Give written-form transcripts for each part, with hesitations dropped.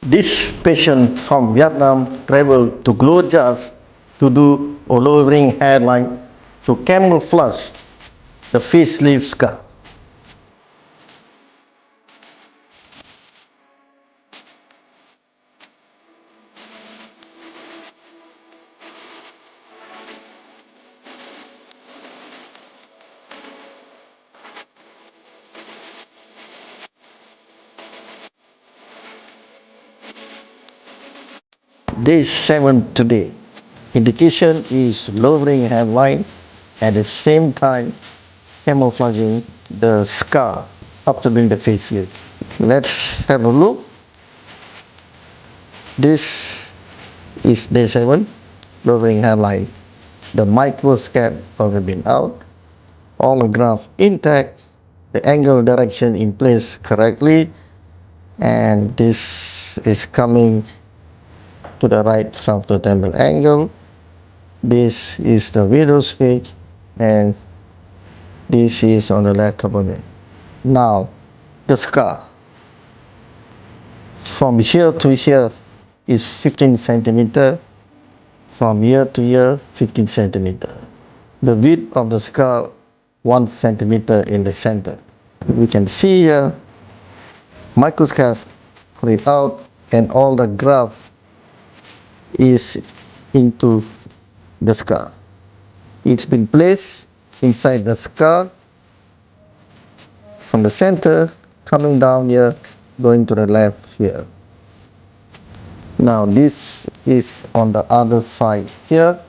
This patient from Vietnam traveled to GLOJAS to do a lowering hairline to camouflage the facelift scar. Day 7 today. Indication is lowering hairline at the same time camouflaging the scar after doing the facelift. Let's have a look. This is day 7, lowering hairline. The microscope already been out, all the graph intact, the angle direction in place correctly, and this is coming to the right frontotemporal angle. This is the widow's peak, and this is on the lateral bone. Now, the scar from here to here is 15 centimeter. From here to here, 15 centimeter. The width of the scar, 1 centimeter in the center. We can see here, microscope laid out, and all the graph is into the scar. It's been placed inside the scar from the center, coming down here, going to the left here. Now this is on the other side here.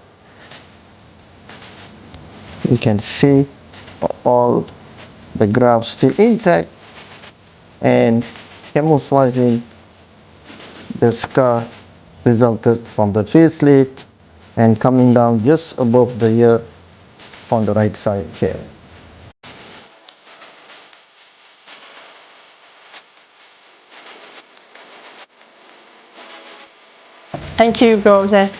You can see all the grafts still intact and camouflaging the scar resulted from the facelift and coming down just above the ear on the right side here. Thank you, GLOJAS.